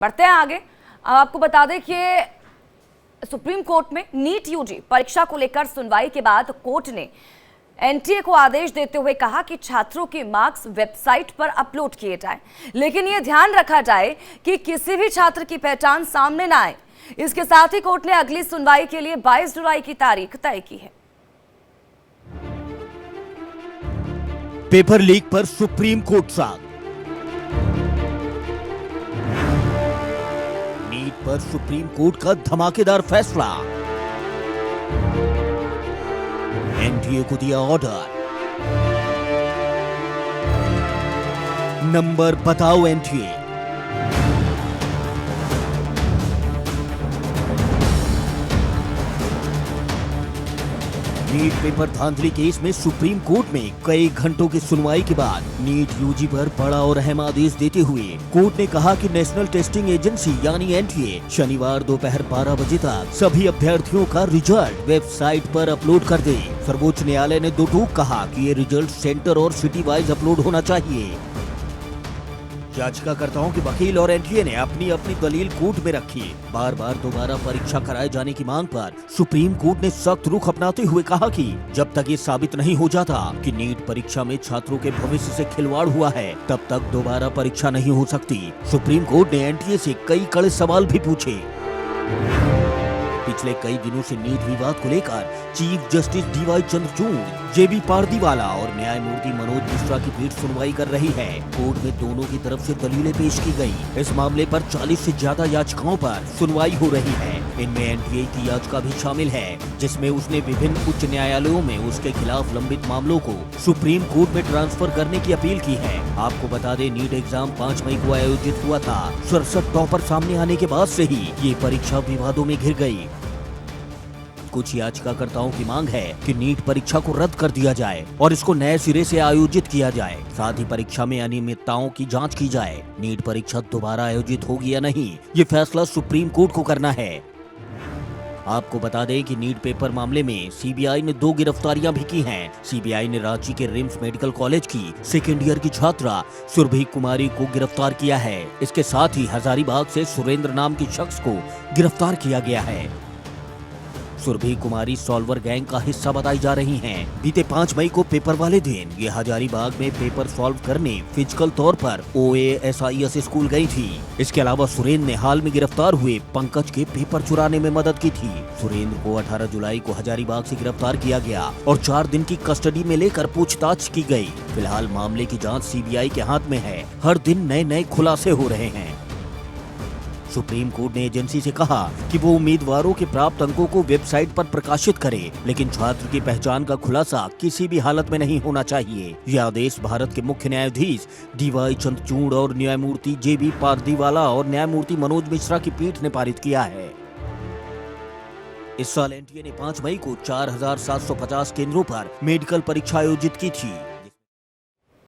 बढ़ते हैं आगे। आपको बता दें कि सुप्रीम कोर्ट में नीट यूजी परीक्षा को लेकर सुनवाई के बाद कोर्ट ने एनटीए को आदेश देते हुए कहा कि छात्रों के मार्क्स वेबसाइट पर अपलोड किए जाएं, लेकिन यह ध्यान रखा जाए कि किसी भी छात्र की पहचान सामने ना आए। इसके साथ ही कोर्ट ने अगली सुनवाई के लिए 22 जुलाई की तारीख तय की है। पेपर लीक पर सुप्रीम कोर्ट साथ। नीट पर सुप्रीम कोर्ट का धमाकेदार फैसला। एनटीए को दिया ऑर्डर। नंबर बताओ एनटीए। नीट पेपर धांधली केस में सुप्रीम कोर्ट में कई घंटों की सुनवाई के बाद नीट यूजी पर बड़ा और अहम आदेश देते हुए कोर्ट ने कहा कि नेशनल टेस्टिंग एजेंसी यानी एनटीए शनिवार दोपहर 12 बजे तक सभी अभ्यर्थियों का रिजल्ट वेबसाइट पर अपलोड कर दे। सर्वोच्च न्यायालय ने दो टूक कहा कि ये रिजल्ट सेंटर और सिटी वाइज अपलोड होना चाहिए। याचिकाकर्ताओं के वकील और एनटीए ने अपनी अपनी दलील कोर्ट में रखी। बार बार दोबारा परीक्षा कराए जाने की मांग पर सुप्रीम कोर्ट ने सख्त रुख अपनाते हुए कहा कि जब तक ये साबित नहीं हो जाता कि नीट परीक्षा में छात्रों के भविष्य से खिलवाड़ हुआ है, तब तक दोबारा परीक्षा नहीं हो सकती। सुप्रीम कोर्ट ने एनटीए से कई कड़े सवाल भी पूछे। पिछले कई दिनों से नीट विवाद को लेकर चीफ जस्टिस डीवाई चंद्रचूड़, जेबी पारदीवाला और न्यायमूर्ति मनोज मिश्रा की पीठ सुनवाई कर रही है। कोर्ट में दोनों की तरफ से दलीलें पेश की गई। इस मामले पर 40 से ज्यादा याचिकाओं पर सुनवाई हो रही है। इनमें एनटीए की याचिका भी शामिल है, जिसमें उसने विभिन्न उच्च न्यायालयों में उसके खिलाफ लंबित मामलों को सुप्रीम कोर्ट में ट्रांसफर करने की अपील की है। आपको बता दें, नीट एग्जाम 5 मई को आयोजित हुआ था। 67 टॉपर सामने आने के बाद से ही ये परीक्षा विवादों में घिर गई। कुछ याचिकाकर्ताओं की मांग है कि नीट परीक्षा को रद्द कर दिया जाए और इसको नए सिरे से आयोजित किया जाए। साथ ही परीक्षा में अनियमितताओं की जांच की जाए। नीट परीक्षा दोबारा आयोजित होगी या नहीं, ये फैसला सुप्रीम कोर्ट को करना है। आपको बता दें कि नीट पेपर मामले में सीबीआई ने 2 गिरफ्तारियां भी की हैं। सीबीआई ने रांची के रिम्स मेडिकल कॉलेज की सेकेंड ईयर की छात्रा सुरभि कुमारी को गिरफ्तार किया है। इसके साथ ही हजारीबाग से सुरेंद्र नाम के शख्स को गिरफ्तार किया गया है। सुरभि कुमारी सॉल्वर गैंग का हिस्सा बताई जा रही हैं। बीते 5 मई को पेपर वाले दिन ये हजारीबाग में पेपर सॉल्व करने फिजिकल तौर पर OASIS स्कूल गई थी। इसके अलावा सुरेंद्र ने हाल में गिरफ्तार हुए पंकज के पेपर चुराने में मदद की थी। सुरेंद्र को 18 जुलाई को हजारीबाग से गिरफ्तार किया गया और 4 दिन की कस्टडी में लेकर पूछताछ की गई। फिलहाल मामले की जाँच सीबीआई के हाथ में है। हर दिन नए नए खुलासे हो रहे हैं। सुप्रीम कोर्ट ने एजेंसी से कहा कि वो उम्मीदवारों के प्राप्त अंकों को वेबसाइट पर प्रकाशित करे, लेकिन छात्र की पहचान का खुलासा किसी भी हालत में नहीं होना चाहिए। यह आदेश भारत के मुख्य न्यायाधीश डीवाई चंद्रचूड़ और न्यायमूर्ति जेबी पारदीवाला और न्यायमूर्ति मनोज मिश्रा की पीठ ने पारित किया है। इस साल एनटीए ने 5 मई को 4750 केंद्रों पर मेडिकल परीक्षा आयोजित की थी।